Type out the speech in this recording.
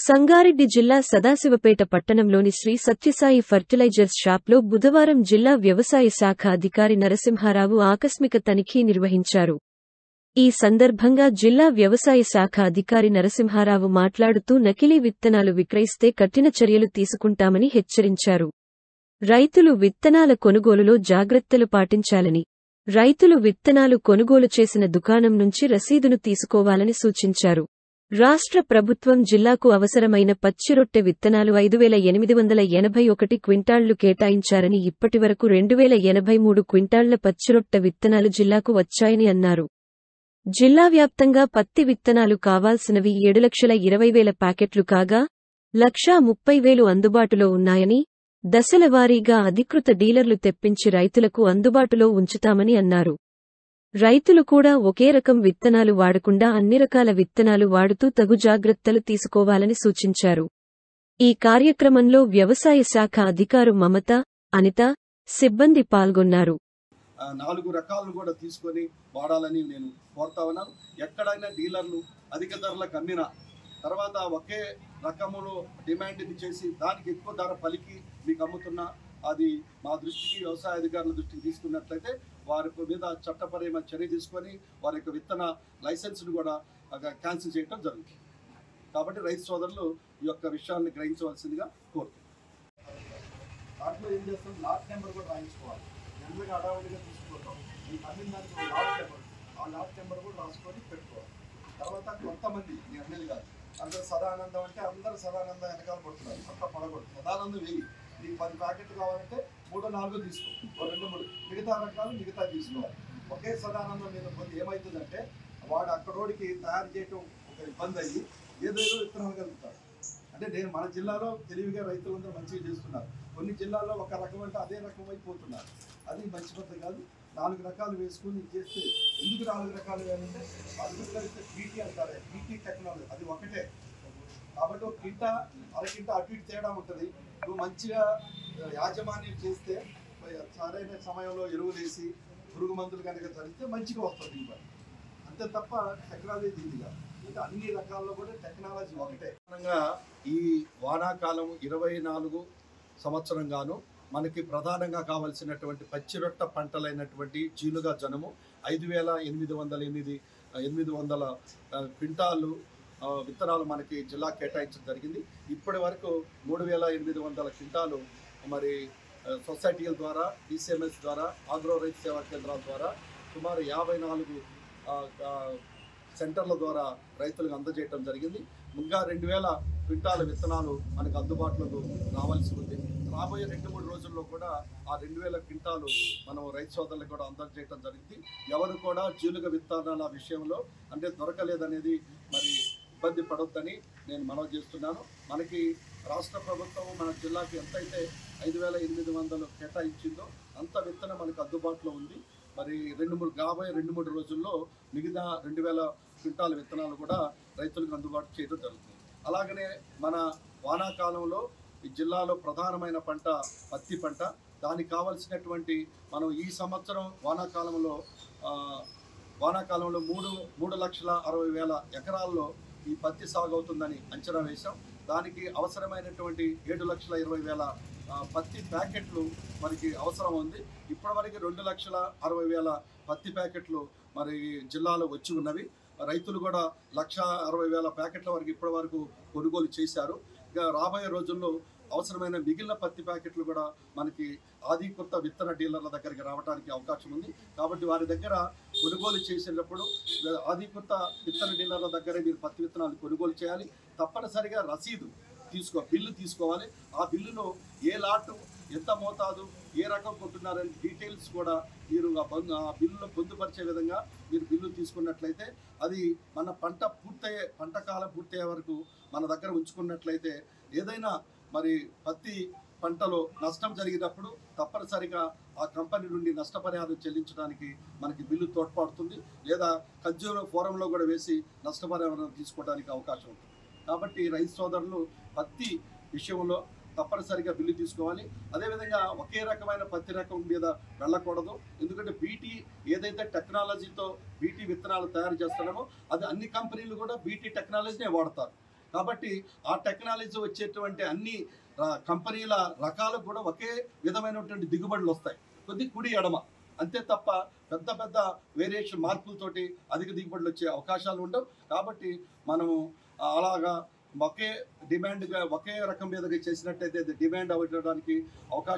సంగారెడ్డి జిల్లా సదాశివపేట పట్టణంలోని శ్రీ సత్యసాయి ఫర్టిలైజర్స్ షాప్లో బుధవారం జిల్లా వ్యవసాయ శాఖ అధికారి నరసింహారావు ఆకస్మిక తనిఖీ నిర్వహించారు. ఈ సందర్భంగా జిల్లా వ్యవసాయ శాఖ అధికారి నరసింహారావు మాట్లాడుతూ నకిలీ విత్తనాలు విక్రయిస్తే కఠిన చర్యలు తీసుకుంటామని హెచ్చరించారు. రైతులు విత్తనాల కొనుగోలులో జాగ్రత్తలు పాటించాలని, రైతులు విత్తనాలు కొనుగోలు చేసిన దుకాణం నుంచి రసీదును తీసుకోవాలని సూచించారు. రాష్ట్ర ప్రభుత్వం జిల్లాకు అవసరమైన పచ్చిరొట్టె విత్తనాలు 5881 క్వింటాళ్లు కేటాయించారని, ఇప్పటివరకు 2083 క్వింటాళ్ల పచ్చిరొట్టె విత్తనాలు జిల్లాకు వచ్చాయని అన్నారు. జిల్లా వ్యాప్తంగా పత్తి విత్తనాలు కావాల్సినవి 7,20,000 ప్యాకెట్లు కాగా 1,30,000 అందుబాటులో ఉన్నాయని, దశలవారీగా అధికృత డీలర్లు తెప్పించి రైతులకు అందుబాటులో ఉంచుతామని అన్నారు. రైతులు కూడా ఒకే రకం విత్తనాలు వాడకుండా అన్ని రకాల విత్తనాలు వాడుతూ తగు జాగ్రత్తలు తీసుకోవాలని సూచించారు. ఈ కార్యక్రమంలో వ్యవసాయ శాఖ అధికారు మమత, అనిత, సిబ్బంది పాల్గొన్నారు. 4 రకాలను కూడా తీసుకొని వాడాలని నేను కోరుతా ఉన్నాను. ఎక్కడైనా డీలర్లు అధిక ధరలకు అమ్మిన తర్వాత ఒకే రకములో డిమాండ్ చేసి దానికి ఎక్కువ ధర పలికి మీకు అమ్ముతున్నా, అది మా దృష్టికి వ్యవసాయ అధికారుల దృష్టికి తీసుకున్నట్లయితే వారి మీద చట్టపరమైన చర్య తీసుకొని వారి యొక్క విత్తన లైసెన్స్ను కూడా క్యాన్సిల్ చేయడం జరుగుతుంది. కాబట్టి రైతు సోదరులు ఈ యొక్క విషయాన్ని గ్రహించవలసిందిగా కోరుతున్నాను. దాంట్లో ఏం చేస్తాం, లాట్ నెంబర్ కూడా రాయించుకోవాలి. ఎందుకంటే అడావుడిగా తీసుకుంటాం ఈ అమ్మిన దానికి లాట్ నెంబర్, ఆ లాట్ నెంబర్ కూడా రాసుకొని పెట్టుకోవాలి. తర్వాత కొంతమంది మీ అన్నది కాదు, అందరూ సదానందం అంటే అందరూ సదానందం వెనకాల పడుతున్నారు. అంతా పడకూడదు. సదానందం వెయ్యి, నీకు 10 ప్యాకెట్లు కావాలంటే 3-4 తీసుకో, 2-3 మిగతా రకాలు మిగతా తీసుకోవాలి. ఒకే సదానందం మీద కొంత ఏమవుతుందంటే వాడు అక్కడోడికి తయారు చేయటం ఒక ఇబ్బంది అయ్యి ఏదో విత్తనాలు కలుగుతాడు. అంటే నేను మన జిల్లాలో తెలివిగా రైతులందరూ మంచిగా చేస్తున్నారు. కొన్ని జిల్లాల్లో ఒక రకం అంటే అదే రకం అయిపోతున్నారు. అది మంచి పద్ధతి కాదు. 4 రకాలు వేసుకుని చేస్తే, ఎందుకు 4 రకాలు వేయాలంటే అది కలిస్తే బీటీ అంటారు, బీటీ టెక్నాలజీ అది ఒకటే. కాబట్టి ఒక కింట అరకింట అటు ఇటు తేడా ఉంటుంది. నువ్వు మంచిగా యాజమాన్యం చేస్తే సరైన సమయంలో ఎరువులు వేసి పురుగు మందులు కనుక చదివితే మంచిగా వస్తుంది దిగుబడి. అంతే తప్ప టెక్నాలజీ ఇది కాదు. ఇంకా అన్ని రకాల్లో కూడా టెక్నాలజీ ఒకటే. ఈ వానాకాలం 24 సంవత్సరంగాను మనకి ప్రధానంగా కావాల్సినటువంటి పచ్చిరొట్ట పంటలైనటువంటి జీలుగా జనము 5,800 క్వింటాలు విత్తనాలు మనకి జిల్లా కేటాయించడం జరిగింది. ఇప్పటి వరకు 3,800 క్వింటాలు మరి సొసైటీల ద్వారా, DCMS ద్వారా, ఆగ్రో రైతు సేవా కేంద్రాల ద్వారా సుమారు 54 సెంటర్ల ద్వారా రైతులకు అందజేయడం జరిగింది. ఇంకా 2,000 క్వింటాల విత్తనాలు మనకు అందుబాటులోకి రావాల్సి ఉంది. రాబోయే 2-3 రోజుల్లో కూడా ఆ 2,000 క్వింటాలు మనం రైతు సోదరులకు కూడా అందజేయడం జరిగింది. ఎవరు కూడా జీలుగ విత్తనాల విషయంలో అంటే దొరకలేదనేది మరి ఇబ్బంది పడొద్దని నేను మనవి చేస్తున్నాను. మనకి రాష్ట్ర ప్రభుత్వం మన జిల్లాకి ఎంతైతే 5,800 కేటాయించిందో అంత విత్తనం మనకు అందుబాటులో ఉంది. మరి రాబోయే 2-3 రోజుల్లో మిగతా 2,000 క్వింటాల విత్తనాలు కూడా రైతులకు అందుబాటు చేయడం జరుగుతుంది. అలాగనే మన వానాకాలంలో ఈ జిల్లాలో ప్రధానమైన పంట పత్తి పంట. దానికి కావాల్సినటువంటి మనం ఈ సంవత్సరం వానాకాలంలో 3,60,000 ఎకరాల్లో ఈ పత్తి సాగు అవుతుందని అంచనా వేశాం. దానికి అవసరమైనటువంటి 7,20,000 పత్తి ప్యాకెట్లు మనకి అవసరం ఉంది. ఇప్పటివరకు 2,60,000 పత్తి ప్యాకెట్లు మరి జిల్లాలో వచ్చి ఉన్నవి. రైతులు కూడా 1,60,000 ప్యాకెట్ల వరకు ఇప్పటి వరకు కొనుగోలు చేశారు. ఇక రాబోయే రోజుల్లో అవసరమైన మిగిలిన పత్తి ప్యాకెట్లు కూడా మనకి ఆధికృత విత్తన డీలర్ల దగ్గరికి రావడానికి అవకాశం ఉంది. కాబట్టి వారి దగ్గర కొనుగోలు చేసేటప్పుడు ఆధికృత విత్తన డీలర్ల దగ్గరే మీరు పత్తి విత్తనాలు కొనుగోలు చేయాలి. తప్పనిసరిగా రసీదు బిల్లు తీసుకోవాలి. ఆ బిల్లులో ఏ లాటు, ఎంత మోతాదు, ఏ రకం కొంటున్నారని డీటెయిల్స్ కూడా మీరు ఆ బిల్లులో పొందుపరిచే విధంగా మీరు బిల్లు తీసుకున్నట్లయితే అది మన పంట కాలం పూర్తయ్యే వరకు మన దగ్గర ఉంచుకున్నట్లయితే ఏదైనా మరి పత్తి పంటలో నష్టం జరిగినప్పుడు తప్పనిసరిగా ఆ కంపెనీ నుండి నష్టపరిహారం చెల్లించడానికి మనకి బిల్లు తోడ్పడుతుంది. లేదా కన్జ్యూమర్ ఫోరంలో కూడా వేసి నష్టపరిహారం తీసుకోవడానికి అవకాశం ఉంటుంది. కాబట్టి రైతు సోదరులు పత్తి విషయంలో తప్పనిసరిగా బిల్లు తీసుకోవాలి. అదేవిధంగా ఒకే రకమైన పత్తి రకం మీద వెళ్ళకూడదు. ఎందుకంటే బీటీ ఏదైతే టెక్నాలజీతో బీటీ విత్తనాలు తయారు చేస్తున్నామో అది అన్ని కంపెనీలు కూడా బీటీ టెక్నాలజీనే వాడతారు. కాబట్టి ఆ టెక్నాలజీ వచ్చేటువంటి అన్ని కంపెనీల రకాలకు కూడా ఒకే విధమైనటువంటి దిగుబడులు వస్తాయి, కొద్ది కుడి ఎడమ అంతే తప్ప పెద్ద పెద్ద వేరియేషన్ మార్పులతోటి అధిక దిగుబడులు వచ్చే అవకాశాలు ఉండవు. కాబట్టి మనము అలాగా ఒకే రకం మీదగా చేసినట్టయితే డిమాండ్ అవ్వడానికి అవకాశం